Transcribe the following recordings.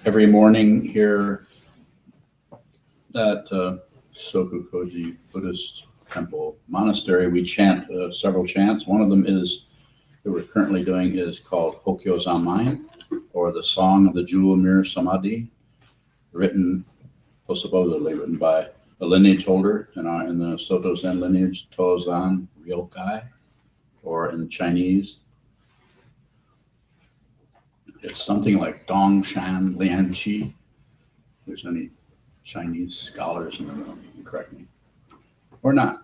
Every morning here at SokukoJi Buddhist Temple Monastery, we chant several chants. One of them is that we're currently doing is called Hokkyo-Zanmai, or the Song of the Jewel Mirror Samadhi, supposedly written by a lineage holder in the Sokuzan lineage, Tozan Ryokai, or in Chinese, it's something like Dong Shan Lian Qi. If there's any Chinese scholars in the room, you can correct me, or not.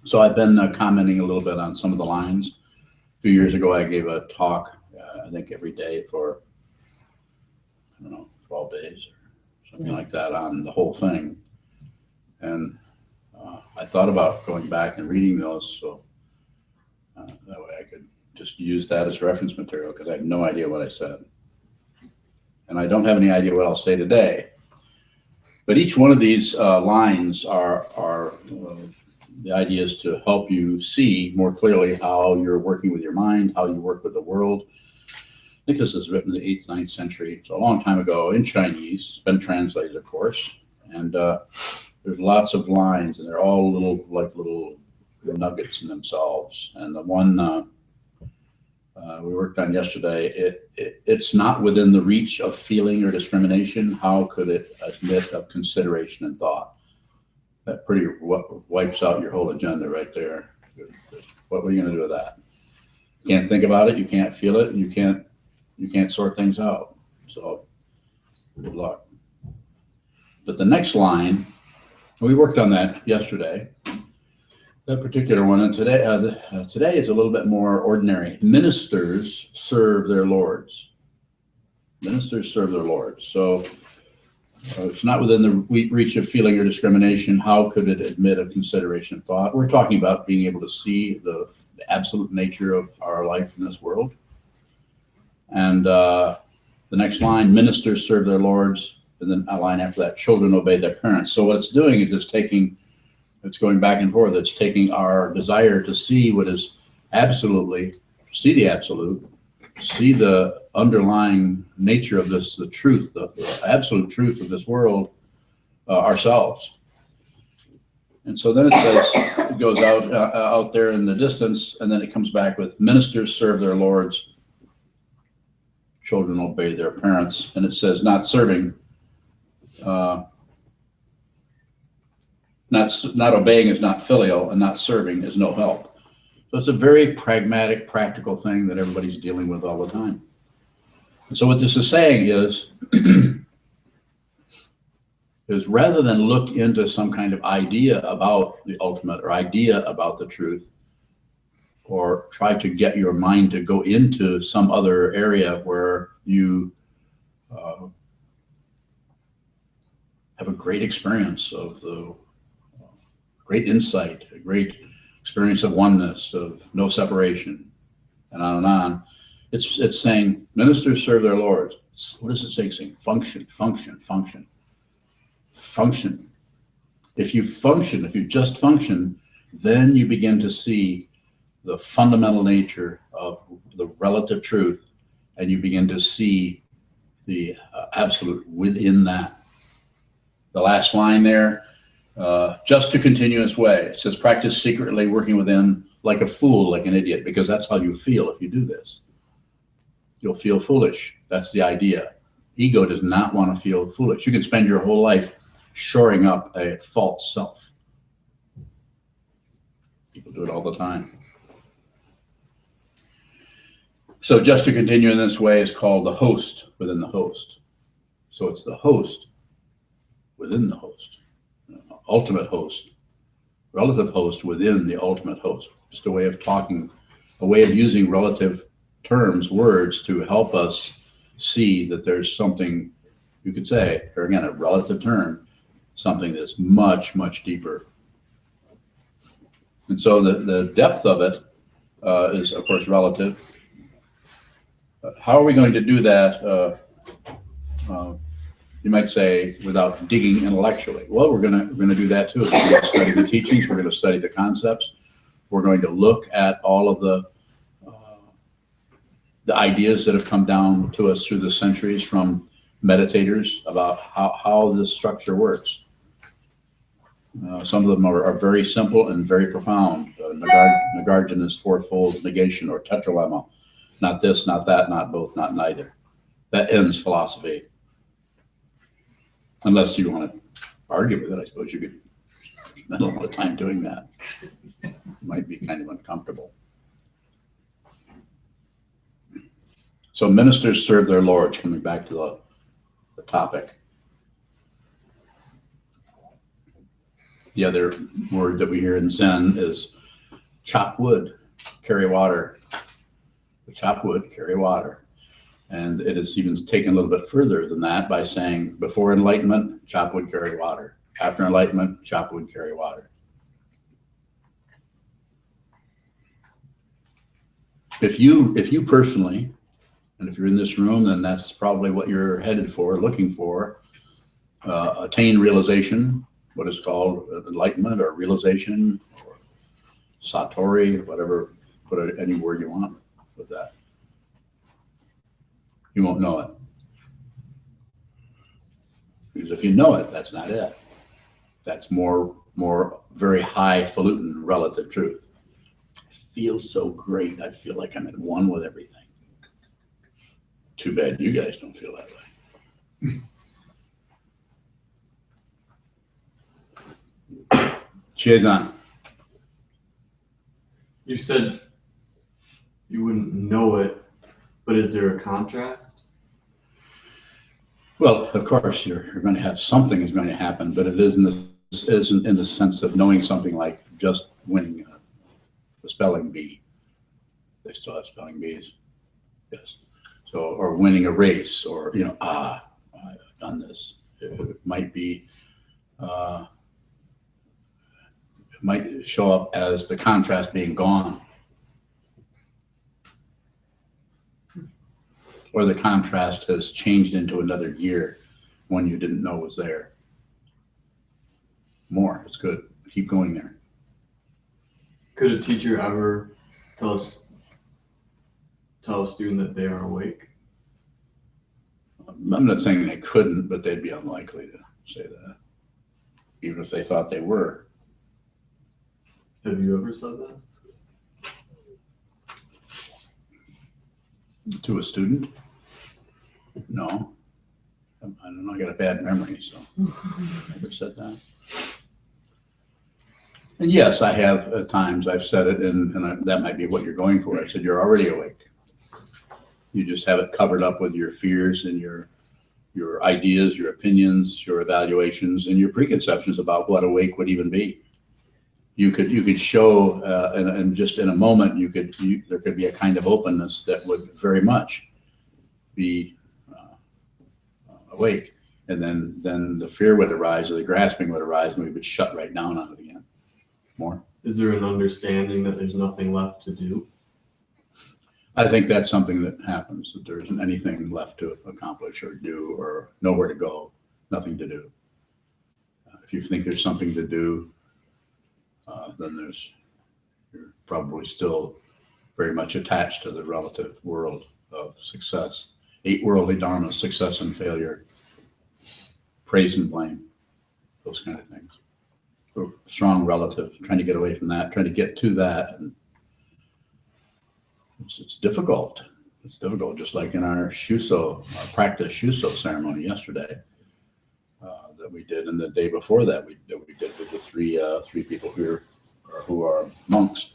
So I've been commenting a little bit on some of the lines. A few years ago, I gave a talk, I think every day for, 12 days or something like that on the whole thing. And I thought about going back and reading those, so that way I could just use that as reference material, because I have no idea what I said. And I don't have any idea what I'll say today. But each one of these lines are the idea is to help you see more clearly how you're working with your mind, how you work with the world. I think this is written in the 8th, 9th century, so a long time ago in Chinese. It's been translated, of course. And there's lots of lines, and they're all little nuggets in themselves. And the one we worked on yesterday, it's not within the reach of feeling or discrimination. How could it admit of consideration and thought? That pretty wipes out your whole agenda right there. What were you going to do with that? You can't think about it. You can't feel it. You can't sort things out. So good luck. But the next line, we worked on that yesterday. That particular one, and today is a little bit more ordinary. Ministers serve their lords. Ministers serve their lords. So it's not within the reach of feeling or discrimination. How could it admit of consideration and thought? We're talking about being able to see the absolute nature of our life in this world. And the next line, ministers serve their lords. And then a line after that, children obey their parents. So what it's doing is it's going back and forth. It's taking our desire to see what is see the absolute, see the underlying nature of this, the truth, the absolute truth of this world, ourselves. And so then it says, it goes out there in the distance, and then it comes back with ministers serve their lords, children obey their parents. And it says not serving, not obeying is not filial, and not serving is no help. So it's a very pragmatic, practical thing that everybody's dealing with all the time. And so what this is saying is, is rather than look into some kind of idea about the ultimate or idea about the truth, or try to get your mind to go into some other area where you have a great experience of the great insight, a great experience of oneness, of no separation, and on and on. It's saying ministers serve their lords. What does it say? It's saying function, function, function, function. If you function, if you just function, then you begin to see the fundamental nature of the relative truth, and you begin to see the absolute within that. The last line there, just to continuous way. It says, practice secretly, working within like a fool, like an idiot, because that's how you feel if you do this. You'll feel foolish. That's the idea. Ego does not want to feel foolish. You can spend your whole life shoring up a false self. People do it all the time. So just to continue in this way is called the host within the host. So it's the host within the host. Ultimate host, relative host within the ultimate host. Just a way of talking, a way of using relative terms, words, to help us see that there's something, you could say, or again, a relative term, something that's much, much deeper. And so the depth of it is, of course, relative. How are we going to do that? You might say, without digging intellectually. Well, we're gonna do that too. We're going to study the teachings. We're going to study the concepts. We're going to look at all of the the ideas that have come down to us through the centuries from meditators about how this structure works. Some of them are very simple and very profound. Nagarjuna's fourfold negation or tetralemma. Not this, not that, not both, not neither. That ends philosophy. Unless you want to argue with it, I suppose you could spend a lot of time doing that. It might be kind of uncomfortable. So ministers serve their lords, coming back to the topic. The other word that we hear in Zen is chop wood, carry water. Chop wood, carry water. And it is even taken a little bit further than that by saying before enlightenment, chop wood, carry water. After enlightenment, chop wood, carry water. If you personally, and if you're in this room, then that's probably what you're headed for, looking for, attain realization, what is called enlightenment or realization or satori, whatever, put any word you want with that. You won't know it. Because if you know it, that's not it. That's more very highfalutin relative truth. I feel so great. I feel like I'm at one with everything. Too bad you guys don't feel that way. Sokuzan. You said you wouldn't know it, but is there a contrast? Well, of course, you're going to have something is going to happen, but it isn't in the sense of knowing something like just winning the spelling bee. They still have spelling bees. Yes. So, or winning a race, or, I've done this. It might be, it might show up as the contrast being gone. Or the contrast has changed into another gear, one you didn't know was there. More, it's good. Keep going there. Could a teacher ever tell a student that they are awake? I'm not saying they couldn't, but they'd be unlikely to say that, even if they thought they were. Have you ever said that? To a student? No. I don't know, I got a bad memory, so I never said that. And yes, I have at times, I've said it, and that might be what you're going for. I said, you're already awake. You just have it covered up with your fears and your ideas, your opinions, your evaluations, and your preconceptions about what awake would even be. You could show, and just in a moment, there could be a kind of openness that would very much be awake, and then the fear would arise, or the grasping would arise, and we would shut right down on it again. More. Is there an understanding that there's nothing left to do? I think that's something that happens, that there isn't anything left to accomplish or do, or nowhere to go, nothing to do. If you think there's something to do, then you're probably still very much attached to the relative world of success. 8 worldly dharmas: success and failure, praise and blame, those kind of things. So strong relative, trying to get away from that, trying to get to that, and it's difficult. It's difficult, just like in our practice shuso ceremony yesterday that we did, and the day before that we did with the three people who are monks.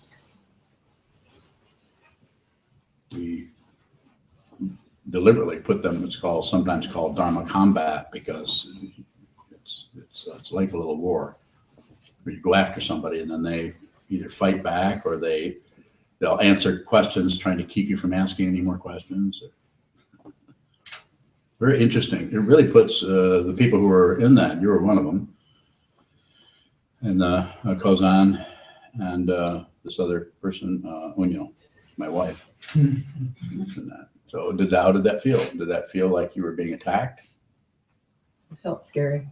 We deliberately put them, sometimes called Dharma combat, because it's like a little war where you go after somebody and then they either fight back or they'll answer questions trying to keep you from asking any more questions. Very interesting. It really puts the people who are in that, you were one of them, and Kozan, and this other person, Unyo, my wife, mentioned that. So how did that feel? Did that feel like you were being attacked? It felt scary.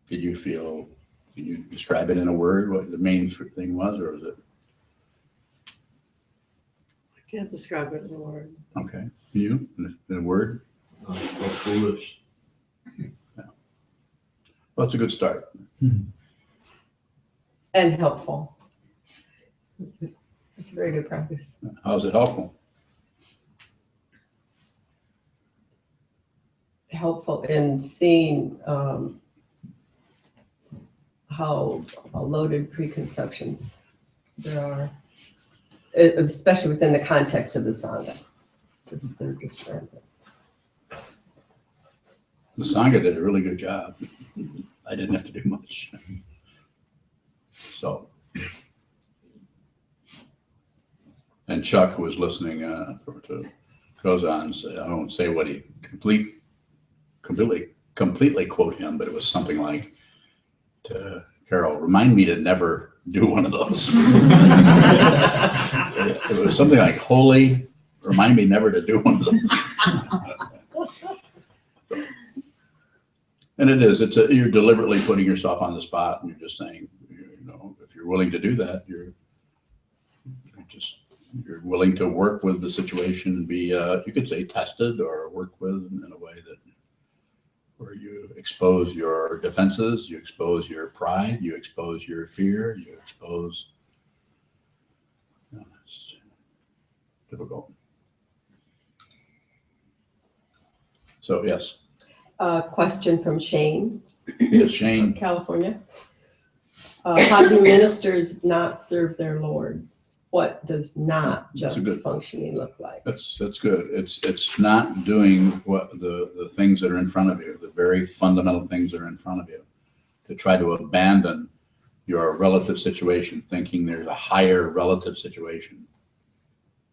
Can you describe it in a word, what the main thing was, or was it? Can't describe it in a word. Okay. You, in a word? Foolish. Well, it's a good start. And helpful. It's a very good practice. How's it helpful? Helpful in seeing how loaded preconceptions there are, especially within the context of the Sangha. Since they're just random. The Sangha did a really good job. I didn't have to do much. So, and Chuck, who was listening to Sokuzan, I won't say what he completely quote him, but it was something like, to Carol, remind me to never do one of those. It was something like, holy, remind me never to do one of those. And it is, you're deliberately putting yourself on the spot, and you're just saying, if you're willing to do that, you're willing to work with the situation and be, you could say, tested, or work with in a way that where you expose your defenses, you expose your pride, you expose your fear, you expose, it's difficult. So yes. Question from Shane. Yes, Shane. California. How do ministers not serve their lords? What does not just functioning look like? That's good. It's not doing what the things that are in front of you, the very fundamental things that are in front of you, to try to abandon your relative situation, thinking there's a higher relative situation,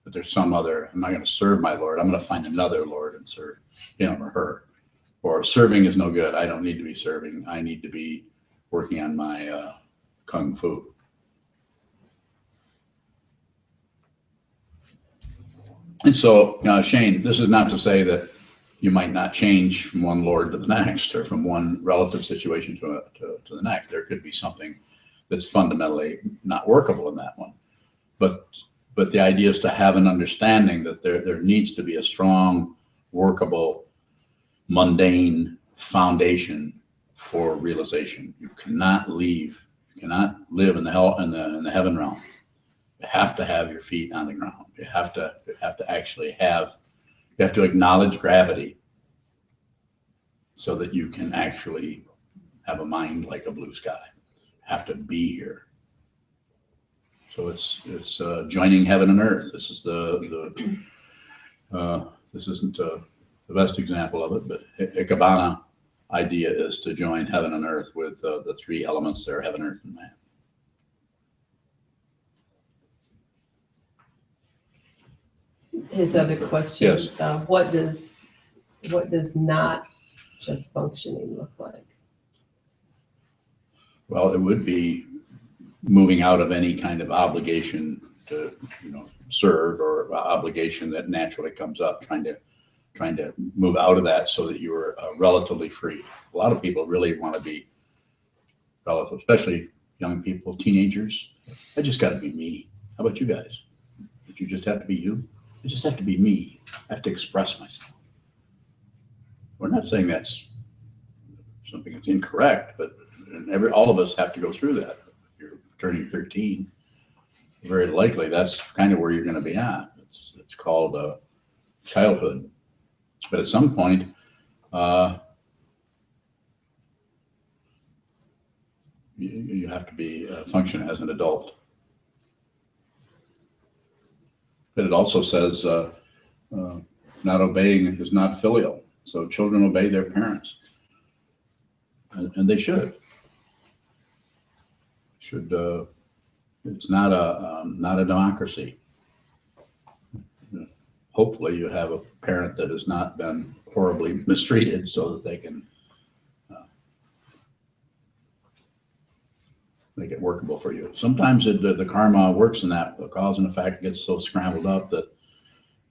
that there's some other. I'm not going to serve my Lord. I'm going to find another Lord and serve him or her. Or serving is no good. I don't need to be serving. I need to be working on my kung fu. And so, Shane, this is not to say that you might not change from one Lord to the next, or from one relative situation to the next. There could be something that's fundamentally not workable in that one. But the idea is to have an understanding that there needs to be a strong, workable, mundane foundation for realization. You cannot live in the heaven realm. You have to have your feet on the ground. You have to actually you have to acknowledge gravity so that you can actually have a mind like a blue sky. You have to be here. So it's joining heaven and earth. This is this isn't the best example of it, but Ikebana idea is to join heaven and earth with the three elements there, heaven, earth, and man. His other question, Yes. What does not just functioning look like? Well, it would be moving out of any kind of obligation to serve, or obligation that naturally comes up, trying to move out of that so that you are relatively free. A lot of people really want to be relative, especially young people, teenagers. I just got to be me. How about you guys? Did you just have to be you? I just have to be me. I have to express myself. We're not saying that's something that's incorrect, but all of us have to go through that. If you're turning 13, very likely that's kind of where you're going to be at. It's called childhood. But at some point, you have to be function as an adult. But it also says not obeying is not filial. So children obey their parents, and they should. It's not a democracy. Hopefully you have a parent that has not been horribly mistreated so that they can make it workable for you. Sometimes the karma works in that. The cause and effect gets so scrambled up that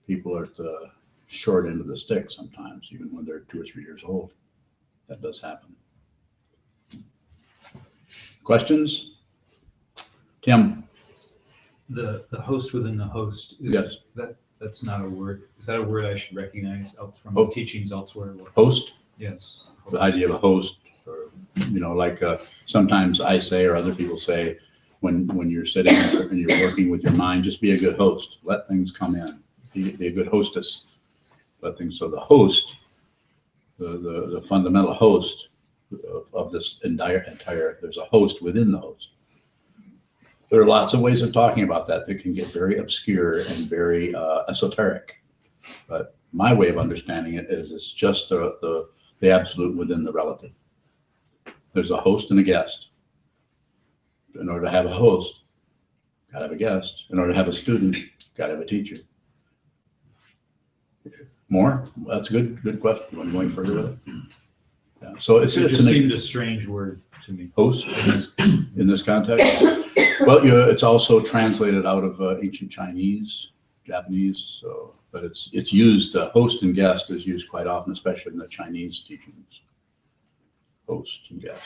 people are at the short end of the stick sometimes, even when they're 2 or 3 years old. That does happen. Questions? Tim? The host within the host, Yes. That's not a word. Is that a word I should recognize from Oh. teachings elsewhere? Host, Yes. the idea of a host, or, like sometimes I say, or other people say, when you're sitting and you're working with your mind, just be a good host. Let things come in. Be a good hostess. Let things. So the host, the fundamental host of this entire, there's a host within the host. There are lots of ways of talking about that can get very obscure and very esoteric. But my way of understanding it is it's just the absolute within the relative. There's a host and a guest. In order to have a host, got to have a guest. In order to have a student, got to have a teacher. More? That's a good question. You want to go any further with it? Yeah. So It just seemed a strange word to me. Host in this context. Well, it's also translated out of ancient Chinese, Japanese. So, but it's used. Host and guest is used quite often, especially in the Chinese teachings. Host and guest.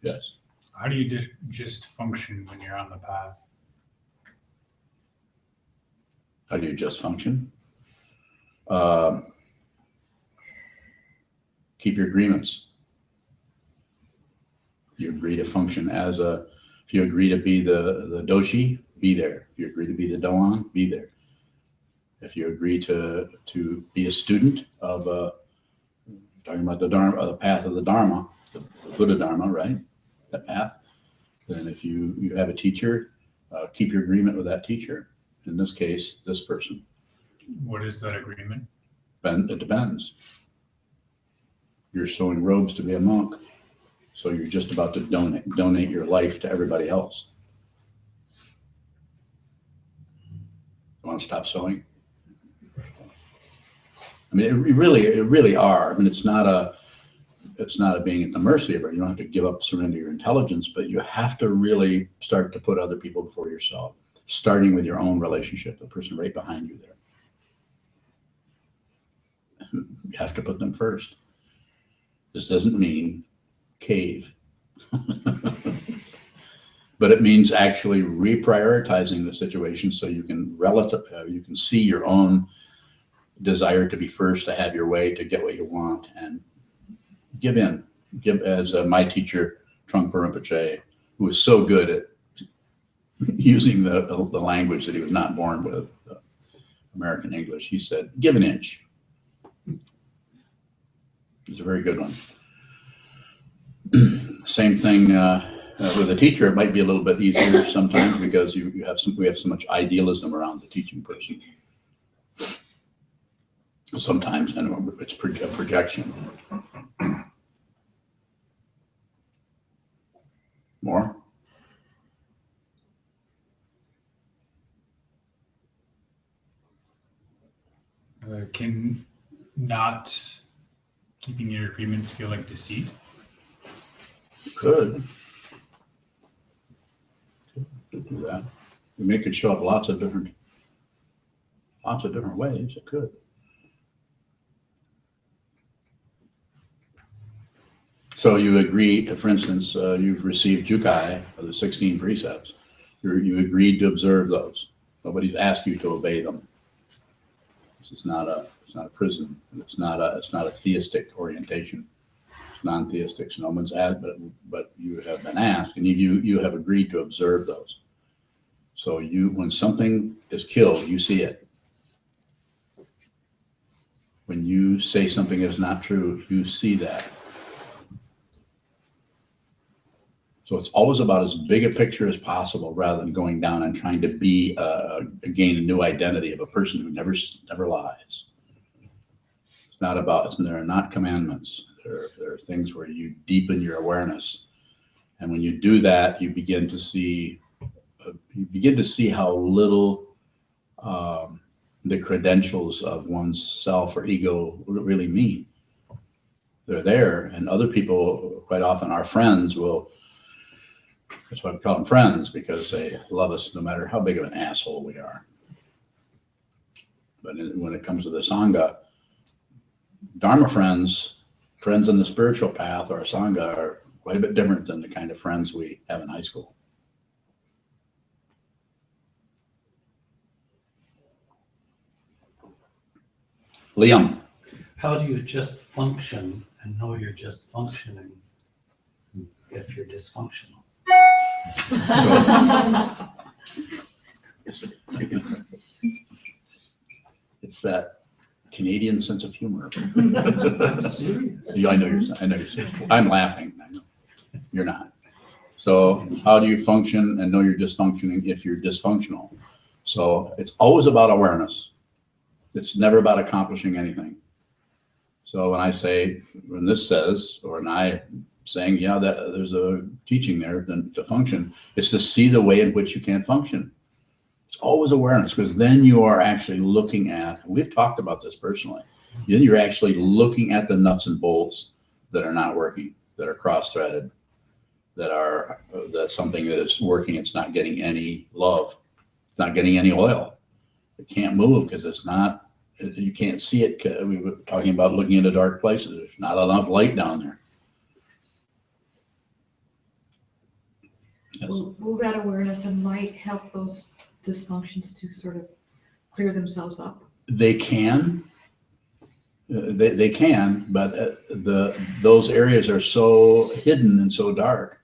Yes. How do you just function when you're on the path? How do you just function? Keep your agreements. You agree to function as if you agree to be the doshi, be there. If you agree to be the doan, be there. If you agree to be a student of talking about the Dharma, the path of the Dharma, the Buddha Dharma, right? That path. Then if you have a teacher, keep your agreement with that teacher. In this case, this person. What is that agreement? It depends. You're sewing robes to be a monk, so you're just about to donate your life to everybody else. You want to stop sewing? I mean, it really are. I mean, it's not a being at the mercy of it. You don't have to give up, surrender your intelligence, but you have to really start to put other people before yourself, starting with your own relationship, the person right behind you there. You have to put them first. This doesn't mean cave, but it means actually reprioritizing the situation so you can you can see your own desire to be first, to have your way, to get what you want, and give in. Give, as my teacher, Trungpa Rinpoche, who was so good at using the language that he was not born with, American English, he said, give an inch. It's a very good one. Same thing with a teacher. It might be a little bit easier sometimes because we have so much idealism around the teaching person. Sometimes, and it's a projection. More? Can not keeping your agreements feel like deceit? Could do that. We make it show up lots of different ways. It could. So you agree, for instance, you've received Jukai of the 16 precepts. You agreed to observe those. Nobody's asked you to obey them. This is not a prison. It's not a theistic orientation. It's non-theistic. So no one's asked, but you have been asked, and you have agreed to observe those. So when something is killed, you see it. When you say something that is not true, you see that. So it's always about as big a picture as possible rather than going down and trying to gain a new identity of a person who never lies. It's not about, there are not commandments. There are things where you deepen your awareness. And when you do that, you begin to see how little the credentials of one's self or ego really mean. They're there, and other people, quite often our friends, that's why we call them friends, because they love us no matter how big of an asshole we are. But when it comes to the Sangha, Dharma friends in the spiritual path or Sangha are quite a bit different than the kind of friends we have in high school. Liam. How do you just function and know you're just functioning if you're dysfunctional? It's that Canadian sense of humor. I'm serious. Yeah, I know you're serious. I'm laughing. I know. You're not. So how do you function and know you're dysfunctioning if you're dysfunctional? So it's always about awareness. It's never about accomplishing anything. So when this says, or when I saying, yeah, that there's a teaching there, then to function, it's to see the way in which you can't function. It's always awareness, because then you are actually looking at, we've talked about this personally, then you're actually looking at the nuts and bolts that are not working, that are cross-threaded, that's something that is working, it's not getting any love, it's not getting any oil. It can't move because it's not, you can't see it. We were talking about looking into dark places. There's not enough light down there. Yes. Will that awareness and light help those dysfunctions to sort of clear themselves up? They can. They can, but those areas are so hidden and so dark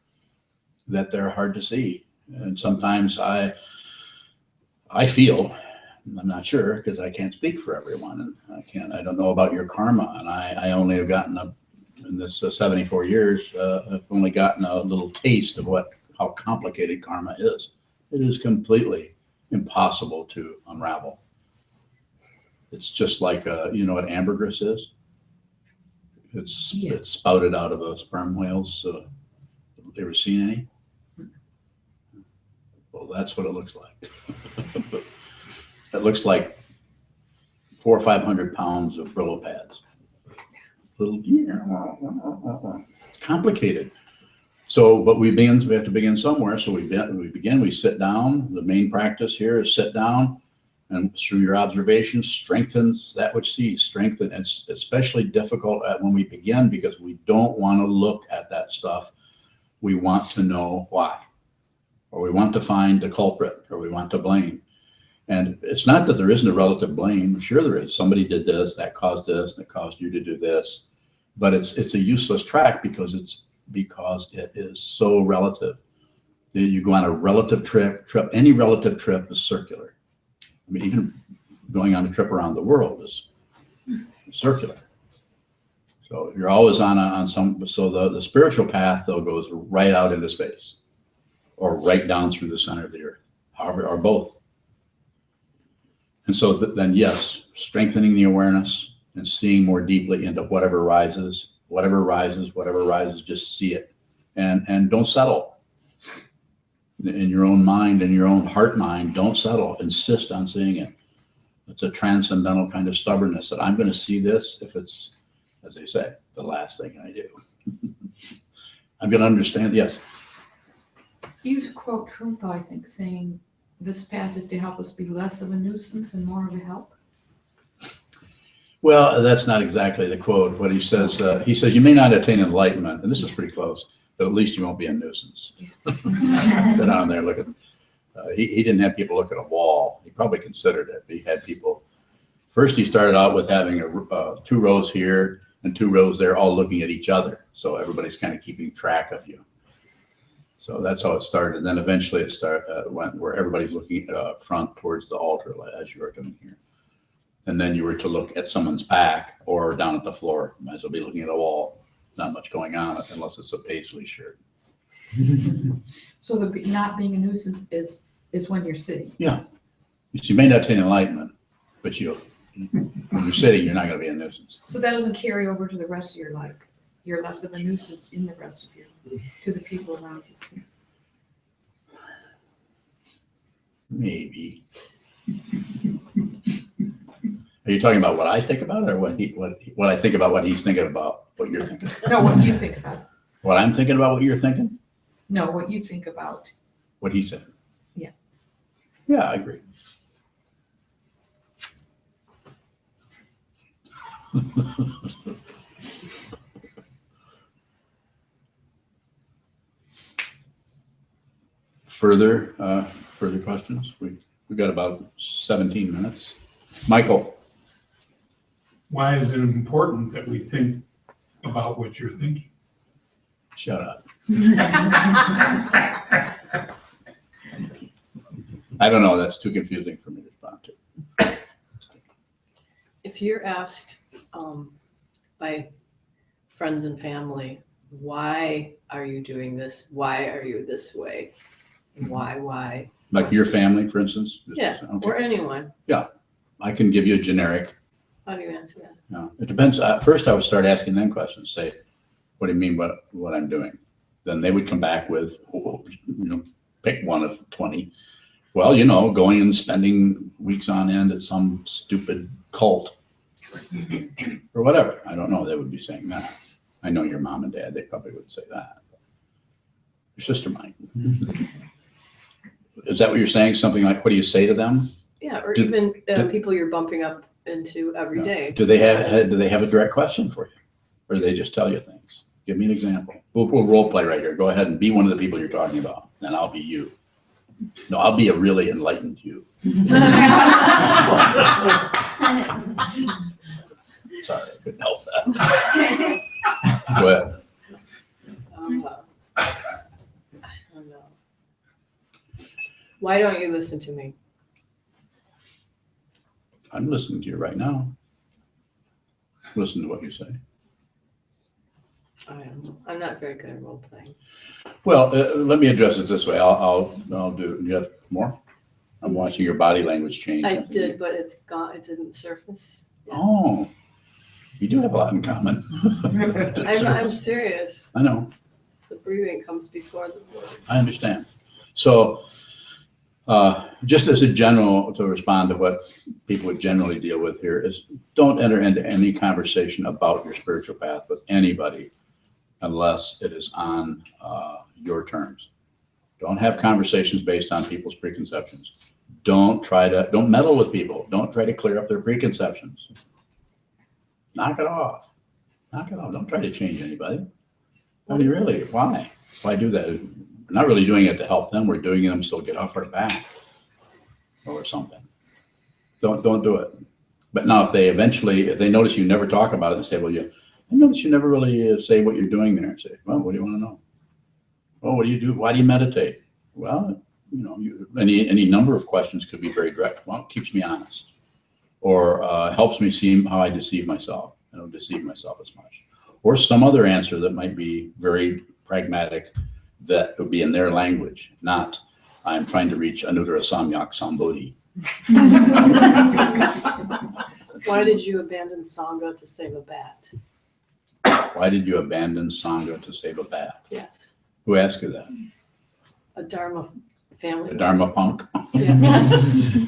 that they're hard to see. And sometimes I feel, I'm not sure because I can't speak for everyone, and I don't know about your karma, and I only have gotten in this 74 years, I've only gotten a little taste of how complicated karma is. It is completely impossible to unravel. It's just like, you know what ambergris is? It's spouted out of a sperm whale's. Ever seen any? Well, that's what it looks like. It looks like 400 or 500 pounds of Brillo pads. It's complicated. So, but we have to begin somewhere. So we sit down. The main practice here is sit down, and through your observation, strengthens that which sees, strengthen. It's especially difficult when we begin because we don't want to look at that stuff. We want to know why, or we want to find the culprit, or we want to blame. And it's not that there isn't a relative blame. Sure there is. Somebody did this, that caused this, and it caused you to do this. But it's a useless track because it is so relative. You go on a relative trip, any relative trip is circular. I mean, even going on a trip around the world is circular. So you're always on some, so the spiritual path though goes right out into space or right down through the center of the earth, however, or both. And so then yes, strengthening the awareness and seeing more deeply into whatever rises, just see it and don't settle. In your own mind, in your own heart mind, don't settle, insist on seeing it. It's a transcendental kind of stubbornness that I'm going to see this if it's, as they say, the last thing I do. I'm going to understand, yes. You quote Trump, I think, saying this path is to help us be less of a nuisance and more of a help. Well, that's not exactly the quote. What he says, you may not attain enlightenment, and this is pretty close, but at least you won't be a nuisance. Sit down there, look at, he didn't have people look at a wall. He probably considered it. He had people, first he started out with having two rows here and two rows there, all looking at each other. So everybody's kind of keeping track of you. So that's how it started. Then eventually it went where everybody's looking front towards the altar as you are doing here. And then you were to look at someone's back or down at the floor. Might as well be looking at a wall. Not much going on unless it's a paisley shirt. So the not being a nuisance is when you're sitting. Yeah. You may not attain enlightenment, but when you're sitting, you're not going to be a nuisance. So that doesn't carry over to the rest of your life. You're less of a nuisance in the rest of your life to the people around you. Maybe. Are you talking about what I think about it, or what I think about what he's thinking about what you're thinking? No, what you think about. What I'm thinking about what you're thinking? No, what you think about. What he said. Yeah. Yeah, I agree. Further questions? We got about 17 minutes. Michael. Why is it important that we think about what you're thinking? Shut up. I don't know. That's too confusing for me to respond to. If you're asked by friends and family, why are you doing this? Why are you this way? Why? Like your family, for instance? Yeah, Okay. or anyone. I can give you a generic. How do you answer that? No, it depends. First, I would start asking them questions. Say, what do you mean by what I'm doing? Then they would come back with, pick one of 20. Well, going and spending weeks on end at some stupid cult or whatever. I don't know. They would be saying that. I know your mom and dad. They probably would say that. Your sister might. Is that what you're saying? Something like, what do you say to them? Yeah, or Do- even do- people you're bumping up into every day. Do they have a direct question for you? Or do they just tell you things? Give me an example. We'll role play right here. Go ahead and be one of the people you're talking about. And I'll be you. No, I'll be a really enlightened you. Sorry, I couldn't help that. Go ahead. I don't know. Why don't you listen to me? I'm listening to you right now. Listen to what you say. I don't know. I'm not very good at role playing. Well, let me address it this way. I'll do. You have more? I'm watching your body language change. I did, but it's gone. It didn't surface. yet. Oh, you do have a lot in common. I'm serious. I know. The breathing comes before the word. I understand. So, just as a general, to respond to what people would generally deal with here is don't enter into any conversation about your spiritual path with anybody unless it is on your terms. Don't have conversations based on people's preconceptions. Don't meddle with people. Don't try to clear up their preconceptions. Knock it off. Knock it off. Don't try to change anybody. I mean, really, why? Why do that? We're not really doing it to help them. We're doing them so get off our back or something. Don't do it. But now if they notice you never talk about it and say, well, I notice you never really say what you're doing there. And say, well, what do you want to know? Oh, what do you do? Why do you meditate? Well, any number of questions could be very direct. Well, it keeps me honest or helps me see how I deceive myself. I don't deceive myself as much. Or some other answer that might be very pragmatic that would be in their language, not I'm trying to reach Anudara Samyak Sambodhi. Why did you abandon Sangha to save a bat? Why did you abandon Sangha to save a bat? Yes. Who asked you that? A Dharma family. The Dharma punk? Yeah.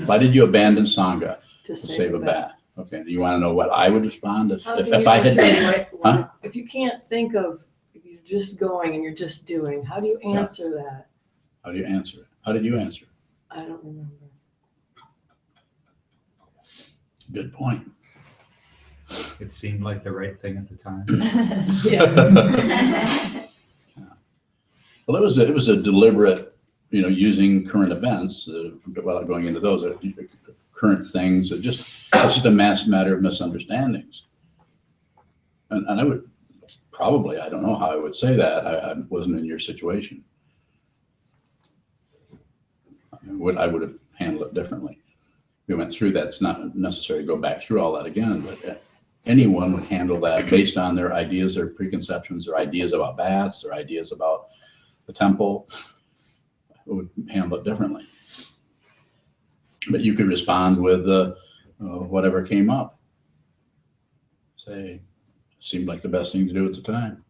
Why did you abandon Sangha to to save a bat? Okay, do you want to know what I would respond How if do you I had answer Huh? If you can't think of, if you're just going and you're just doing, how do you answer that? How do you answer it? How did you answer it? I don't remember. Good point. It seemed like the right thing at the time. Yeah. Well, it was a deliberate, using current events, without going into those, current things, it's just a matter of misunderstandings. And I would probably, I don't know how I would say that. I wasn't in your situation. I would have handled it differently. We went through that. It's not necessary to go back through all that again, but anyone would handle that based on their ideas, their preconceptions, their ideas about bats, their ideas about the temple, would handle it differently. But you could respond with whatever came up. Say, seemed like the best thing to do at the time.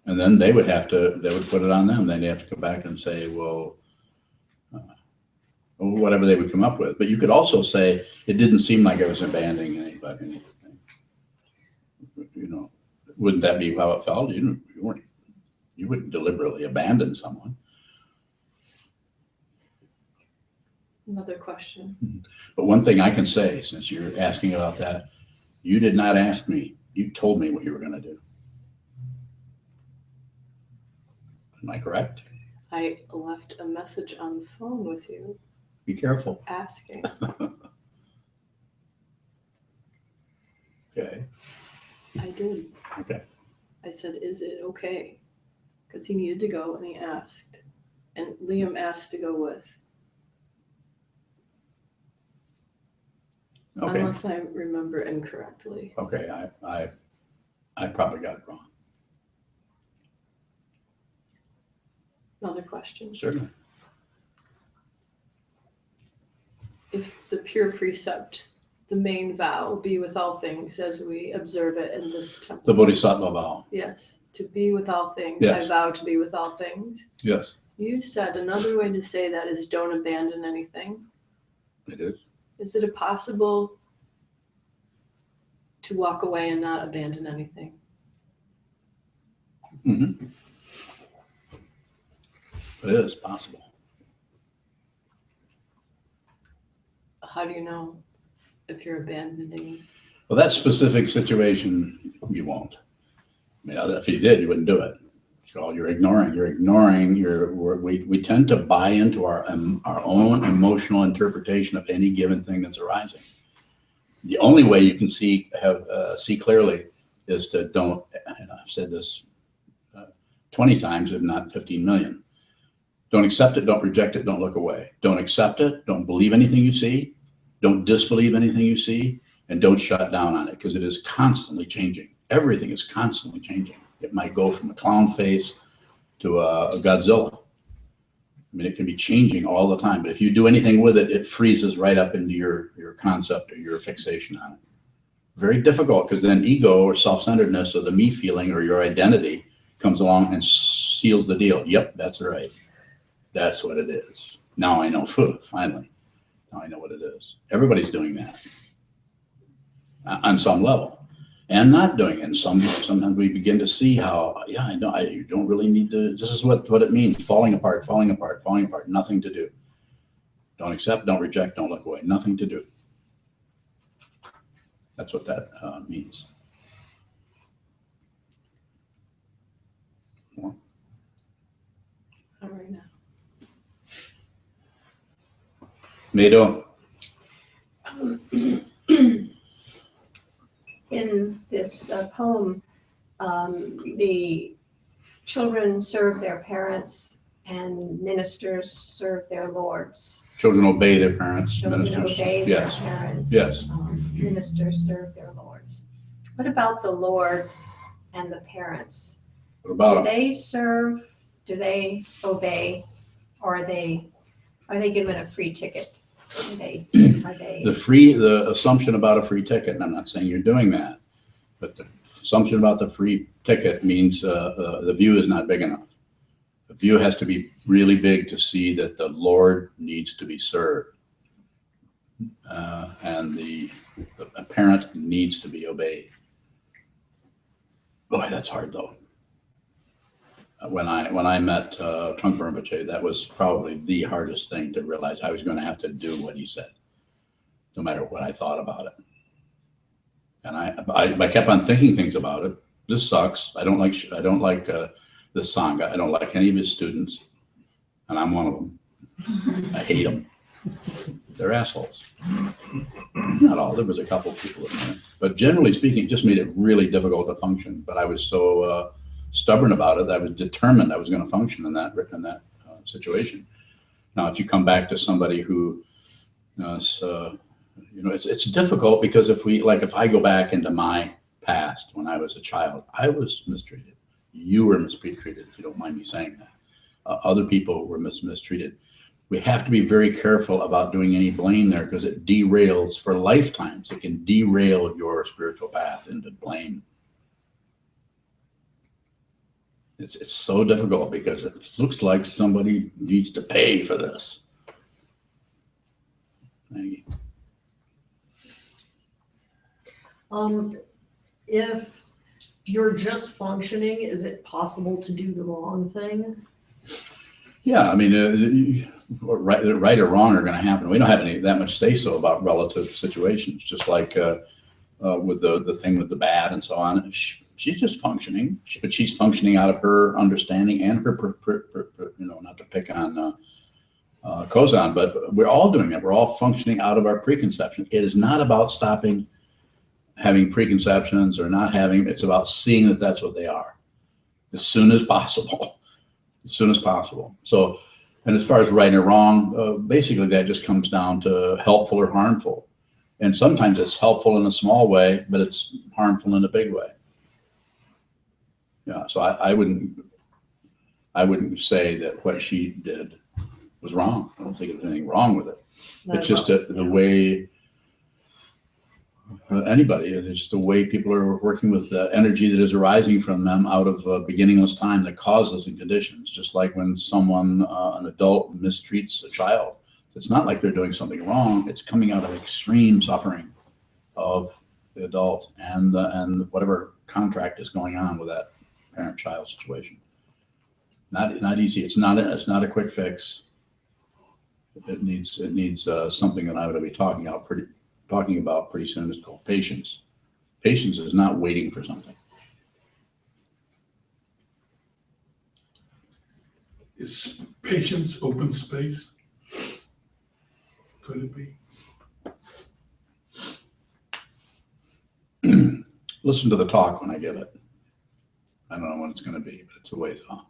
And then they would put it on them. They'd have to come back and say, well, whatever they would come up with. But you could also say, it didn't seem like I was abandoning anybody. Wouldn't that be how it felt? You wouldn't deliberately abandon someone. Another question. But one thing I can say, since you're asking about that, you did not ask me. You told me what you were going to do. Am I correct? I left a message on the phone with you Be careful. asking. Okay. I did. Okay. I said, is it okay? Because he needed to go and he asked. And Liam asked to go with. Okay. Unless I remember incorrectly. Okay. I probably got it wrong. Another question. Certainly. If the pure precept, the main vow, be with all things as we observe it in this The temple. Bodhisattva vow. Yes, to be with all things. Yes. I vow to be with all things. Yes, You said another way to say that is don't abandon anything. it is. Is it possible to walk away and not abandon anything? Mm-hmm. It is possible. How do you know if you're abandoning? Well, that specific situation, you won't. I mean, if you did, you wouldn't do it. It's called you're ignoring. You're ignoring. We tend to buy into our own emotional interpretation of any given thing that's arising. The only way you can see clearly is to don't. And I've said this 20 times, if not 15 million. Don't accept it. Don't reject it. Don't look away. Don't accept it. Don't believe anything you see. Don't disbelieve anything you see, and don't shut down on it because it is constantly changing. Everything is constantly changing. It might go from a clown face to a Godzilla. I mean, it can be changing all the time, but if you do anything with it, it freezes right up into your concept or your fixation on it. Very difficult because then ego or self-centeredness or the me feeling or your identity comes along and seals the deal. Yep, that's right. That's what it is. Now I know, finally. Now I know what it is. Everybody's doing that on some level, and not doing it. And sometimes we begin to see how, yeah, I know you don't really need to. This is what it means: falling apart, falling apart, falling apart. Nothing to do. Don't accept, don't reject, don't look away. Nothing to do. That's what that means. All right now. Mado. In this poem, the children serve their parents and ministers serve their lords. Children obey their parents. Children Ministers. obey Yes. their parents. Yes. Ministers serve their lords. What about the lords and the parents? What about Do them? they serve? Do they obey? Or are they given a free ticket? Are they? The assumption about a free ticket, and I'm not saying you're doing that, but the assumption about the free ticket means the view is not big enough. The view has to be really big to see that the Lord needs to be served, and the parent needs to be obeyed. Boy, that's hard though. When I met Trungpa Rinpoche, that was probably the hardest thing to realize. I was going to have to do what he said, no matter what I thought about it. And I kept on thinking things about it. This sucks. I don't like this Sangha. I don't like any of his students, and I'm one of them. I hate them. They're assholes. Not all. There was a couple of people in there, but generally speaking, it just made it really difficult to function. But I was so stubborn about it. I was determined I was going to function in that situation. Now, if you come back to somebody who, it's difficult because if I go back into my past when I was a child, I was mistreated. You were mistreated, if you don't mind me saying that. Other people were mistreated. We have to be very careful about doing any blame there because it derails for lifetimes. It can derail your spiritual path into blame. It's so difficult because it looks like somebody needs to pay for this. Thank you. If you're just functioning, is it possible to do the wrong thing? Yeah, I mean, right or wrong are going to happen. We don't have that much say so about relative situations. Just like with the thing with the bat and so on. She's just functioning, but she's functioning out of her understanding and her, not to pick on Kozan, but we're all doing that. We're all functioning out of our preconception. It is not about stopping having preconceptions or not having. It's about seeing that that's what they are as soon as possible. As soon as possible. So, and as far as right or wrong, basically that just comes down to helpful or harmful. And sometimes it's helpful in a small way, but it's harmful in a big way. Yeah, so I wouldn't say that what she did was wrong. I don't think there's anything wrong with it. It's just the way anybody, it's just the way people are working with the energy that is arising from them out of beginningless time that causes and conditions. Just like when someone, an adult, mistreats a child, it's not like they're doing something wrong. It's coming out of extreme suffering of the adult and whatever contract is going on with that parent-child situation. Not easy. It's not a quick fix. It needs something that I'm going to be talking about pretty soon. It's called patience. Patience is not waiting for something. Is patience open space? Could it be? Listen to the talk when I give it. I don't know when it's going to be, but it's a ways off.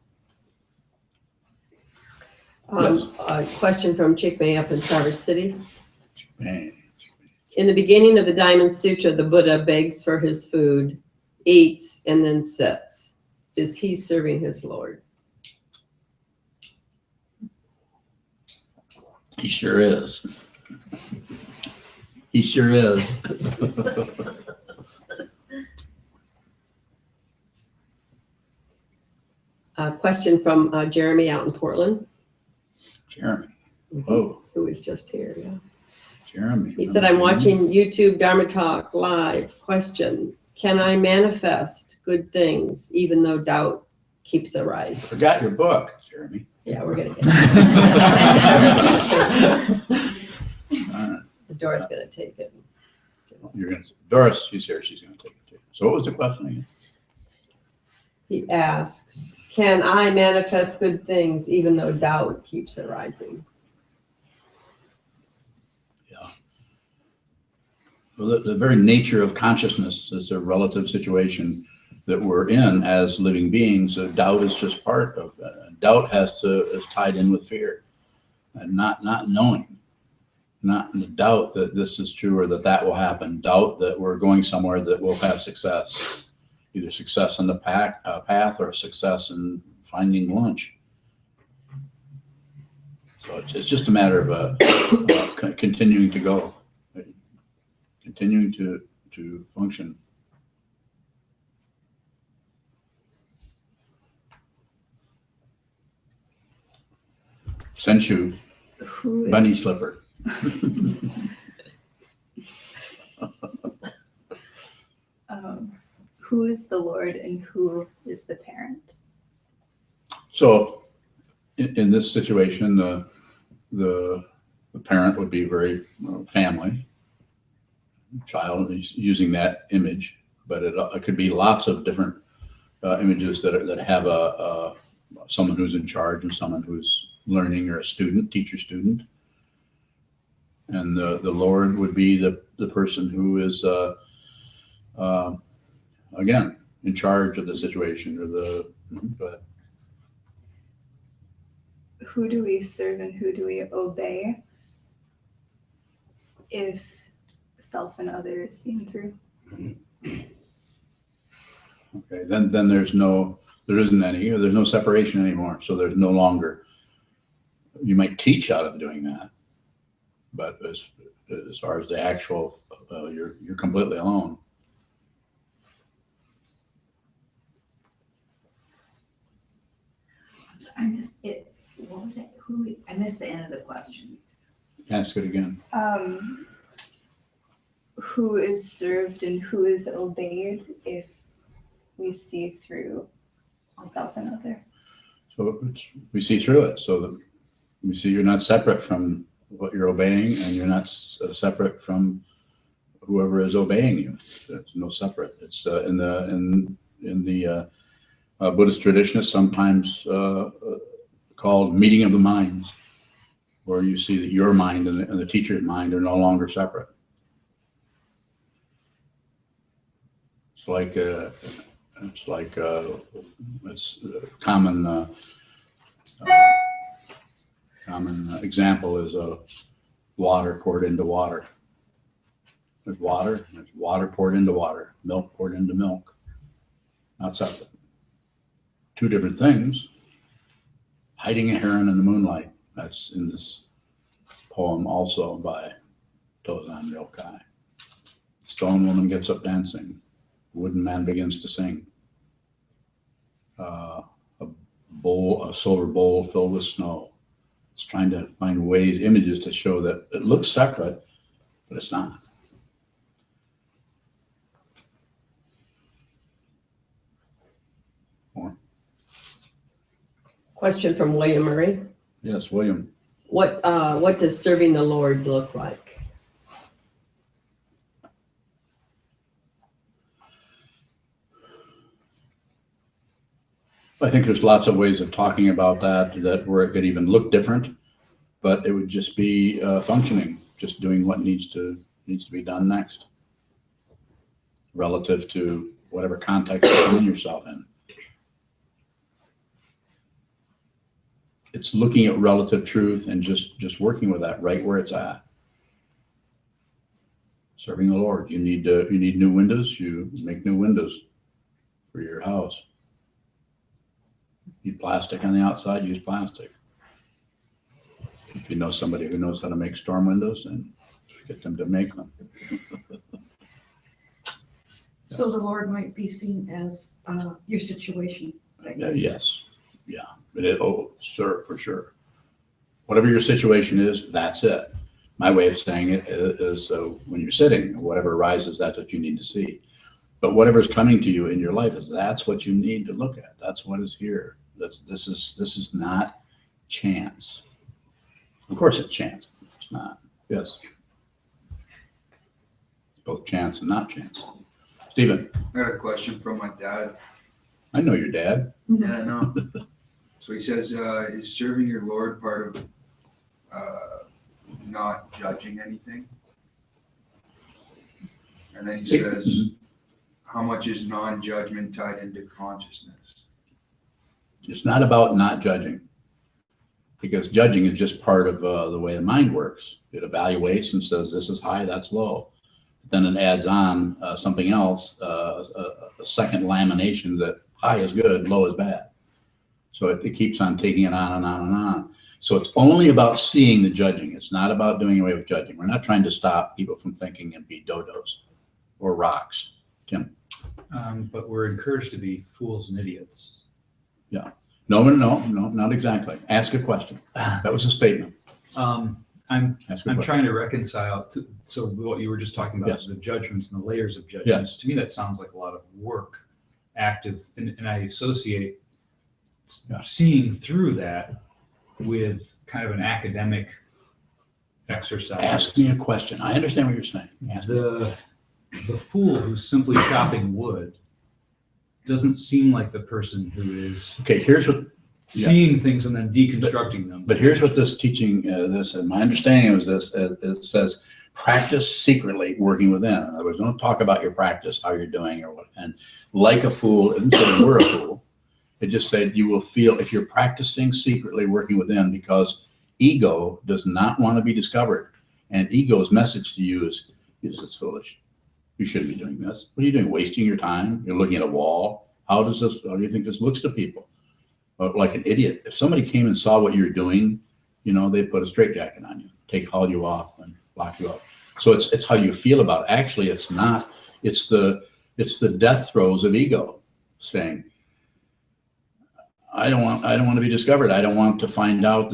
A question from Chick May up in Traverse City. Man. In the beginning of the Diamond Sutra, the Buddha begs for his food, eats, and then sits. Is he serving his Lord? He sure is. He sure is. A question from Jeremy out in Portland. Jeremy. Oh, Who was just here, yeah. Jeremy. He said, I'm watching YouTube Dharma Talk live. Question, can I manifest good things even though doubt keeps arising? Forgot your book, Jeremy. Yeah, we're going to get it. Dora's going to take it. Doris, she's here. She's going to take it too. So what was the question again? He asks, can I manifest good things even though doubt keeps arising? Yeah. Well, the very nature of consciousness is a relative situation that we're in as living beings. So doubt is just part of that. Doubt is tied in with fear and not knowing, not the doubt that this is true or that will happen. Doubt that we're going somewhere that will have success. Either success on the path or success in finding lunch. So it's just a matter of continuing to go, continuing to function. Senshu, bunny slipper. Who is the Lord and who is the parent? So in this situation, the parent would be very family, child is using that image, but it could be lots of different images that have someone who's in charge and someone who's learning, or a student, teacher student. And the Lord would be the person who is again, in charge of the situation or go ahead. Who do we serve and who do we obey if self and other is seen through? Okay, then there isn't any, or there's no separation anymore. So there's no longer, you might teach out of doing that, but as far as the actual, you're completely alone. I missed it. What was it? I missed the end of the question. Ask it again. Who is served and who is obeyed if we see through self and other? So we see through it. So that we see you're not separate from what you're obeying, and you're not separate from whoever is obeying you. There's no separate. It's in the Buddhist tradition, is sometimes called meeting of the minds, where you see that your mind and the teacher's mind are no longer separate. Common example is water poured into water. There's water poured into water, milk poured into milk. That's up. Two different things. Hiding a heron in the moonlight. That's in this poem also by Tozan Ryokai. Stone woman gets up dancing. Wooden man begins to sing. A silver bowl filled with snow. It's trying to find ways, images to show that it looks separate, but it's not. More? Question from William Murray. Yes, William. What does serving the Lord look like? I think there's lots of ways of talking about that where it could even look different, but it would just be functioning, just doing what needs to be done next, relative to whatever context you find yourself in. It's looking at relative truth and just working with that right where it's at. Serving the Lord. You need new windows. You make new windows for your house. Need plastic on the outside, use plastic. If you know somebody who knows how to make storm windows, then get them to make them. So the Lord might be seen as your situation. Right? Yes. Yeah. Sir, for sure. Whatever your situation is, that's it. My way of saying it is when you're sitting, whatever arises, that's what you need to see. But whatever's coming to you in your life that's what you need to look at. That's what is here. This is not chance. Of course it's chance. It's not. Yes. It's both chance and not chance. Stephen. I got a question from my dad. I know your dad. Yeah, I know. So he says, is serving your Lord part of not judging anything? And then he says, how much is non-judgment tied into consciousness? It's not about not judging, because judging is just part of the way the mind works. It evaluates and says, this is high, that's low. Then it adds on something else, a second lamination that high is good, low is bad. So it keeps on taking it on and on and on. So it's only about seeing the judging. It's not about doing away with judging. We're not trying to stop people from thinking and be dodos or rocks. Tim? But we're encouraged to be fools and idiots. Yeah. No, not exactly. Ask a question. That was a statement. I'm trying to reconcile. So what you were just talking about, the judgments and the layers of judgments. To me, that sounds like a lot of work, active, and I associate seeing through that with kind of an academic exercise. Ask me a question. I understand what you're saying. The fool who's simply chopping wood doesn't seem like the person who is here's what seeing things and then deconstructing them. But here's what this teaching, and my understanding was this, it says, practice secretly working within. In other words, don't talk about your practice, how you're doing or what. And like a fool, it didn't say we're a fool. It just said you will feel if you're practicing secretly working within, because ego does not want to be discovered. And ego's message to you is this foolish? You shouldn't be doing this. What are you doing? Wasting your time? You're looking at a wall. How do you think this looks to people? Like an idiot. If somebody came and saw what you're doing, they'd put a straitjacket on you, haul you off and lock you up. So it's how you feel about it. Actually, it's not. It's the death throes of ego saying, I don't want to be discovered. I don't want to find out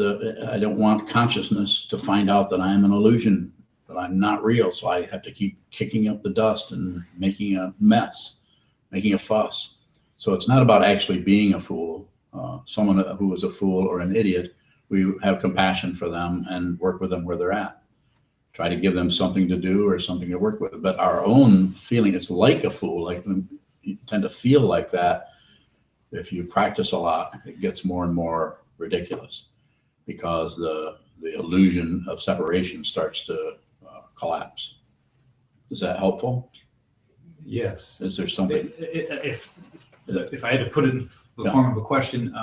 I don't want consciousness to find out that I'm an illusion, that I'm not real. So I have to keep kicking up the dust and making a mess, making a fuss. So it's not about actually being a fool. Someone who is a fool or an idiot, we have compassion for them and work with them where they're at. Try to give them something to do or something to work with. But our own feeling, it's like a fool. Like you tend to feel like that. If you practice a lot, it gets more and more ridiculous because the illusion of separation starts to collapse. Is that helpful? Yes. Is there something? If I had to put it in the form of a question,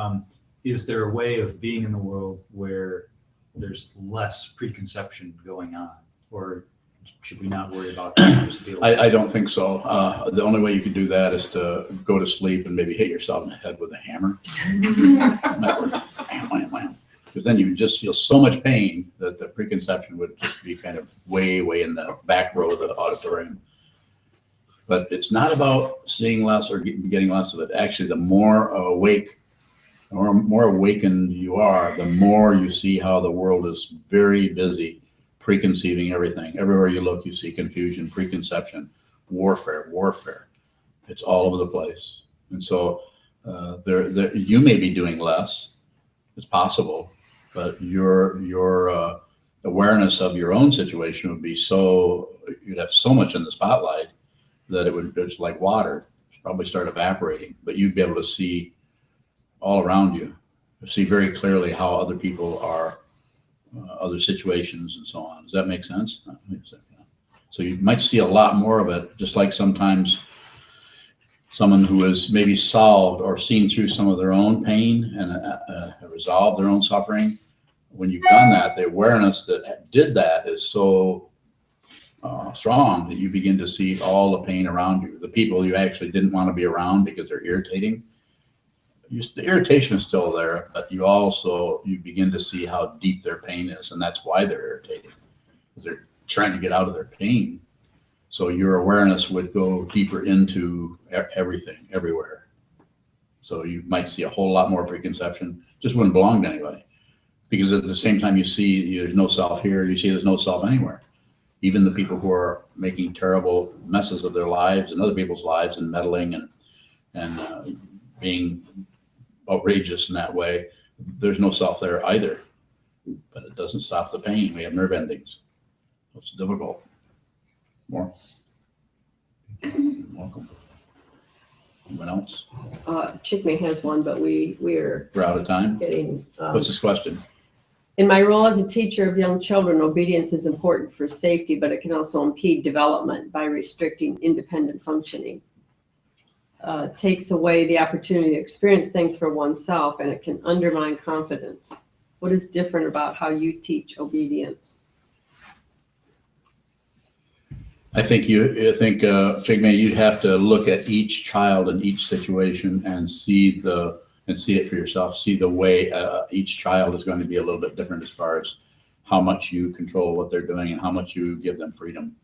is there a way of being in the world where there's less preconception going on, or should we not worry about that? Just deal with it? I don't think so. The only way you could do that is to go to sleep and maybe hit yourself in the head with a hammer. Because then you just feel so much pain that the preconception would just be kind of way in the back row of the auditorium. But it's not about seeing less or getting less of it. Actually, the more awake or more awakened you are, the more you see how the world is very busy preconceiving everything. Everywhere you look, you see confusion, preconception, warfare. It's all over the place. And so you may be doing less. It's possible, but your awareness of your own situation would be you'd have so much in the spotlight that it's like water. It'd probably start evaporating, but you'd be able to see all around you, see very clearly how other people are, other situations and so on. Does that make sense? So you might see a lot more of it, just like sometimes someone who has maybe solved or seen through some of their own pain and resolved their own suffering. When you've done that, the awareness that did that is so strong that you begin to see all the pain around you. The people you actually didn't want to be around because they're irritating. The irritation is still there, but you begin to see how deep their pain is, and that's why they're irritating, because they're trying to get out of their pain. So your awareness would go deeper into everything, everywhere. So you might see a whole lot more preconception. Just wouldn't belong to anybody, because at the same time you see there's no self here, you see there's no self anywhere. Even the people who are making terrible messes of their lives and other people's lives and meddling and being outrageous in that way, there's no self there either. But it doesn't stop the pain. We have nerve endings. It's difficult. More? Welcome. Anyone else? Chickmay has one, but we're out of time. Getting. What's this question? In my role as a teacher of young children, obedience is important for safety, but it can also impede development by restricting independent functioning. Takes away the opportunity to experience things for oneself, and it can undermine confidence. What is different about how you teach obedience? I think Chickmay, you'd have to look at each child in each situation and see it for yourself. See the way each child is going to be a little bit different as far as how much you control what they're doing and how much you give them freedom.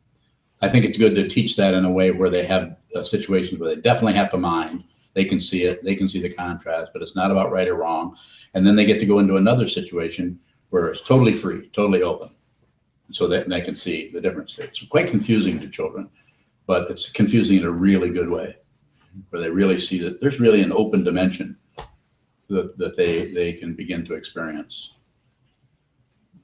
I think it's good to teach that in a way where they have situations where they definitely have to mind. They can see it. They can see the contrast, but it's not about right or wrong. And then they get to go into another situation where it's totally free, totally open. So that they can see the difference. It's quite confusing to children, but it's confusing in a really good way, where they really see that there's really an open dimension that they can begin to experience.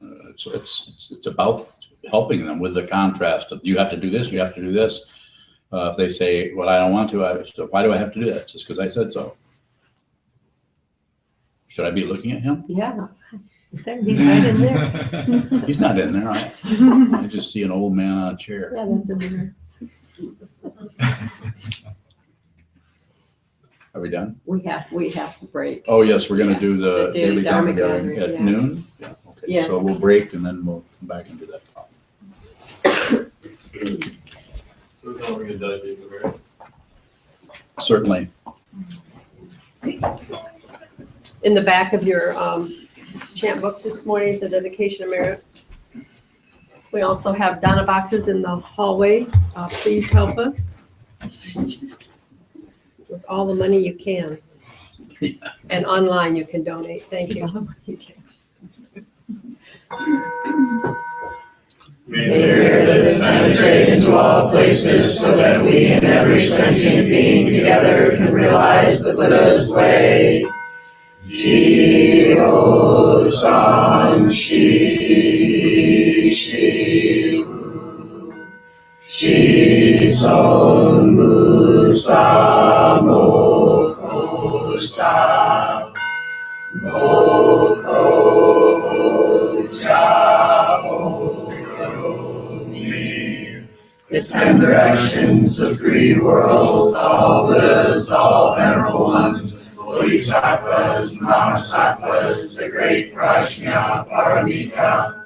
It's about helping them with the contrast of, you have to do this, you have to do this. If they say, well, I don't want to, why do I have to do that? Just because I said so. Should I be looking at him? Yeah, he's right in there. He's not in there. I just see an old man on a chair. Yeah, that's a mirror. Are we done? We have to break. Oh, yes, we're going to do the daily Dharma gathering at noon. Yeah. Okay. Yes. So we'll break and then we'll come back and do that. So is that we're going to dive into the mirror? Certainly. In the back of your chant books this morning is a dedication of merit. We also have Dana boxes in the hallway. Please help us with all the money you can. And online you can donate. Thank you. May the mirrors penetrate into all places so that we and every sentient being together can realize the Buddha's way. Jiro-san shi shi-ru. Shi-son musa moko-sa. Moko-ja-mo-ro-ni. the 10 directions, the 3 worlds, all Buddhas, all venerable ones, Bodhisattvas, Mahasattvas, the great Prajna Paramita,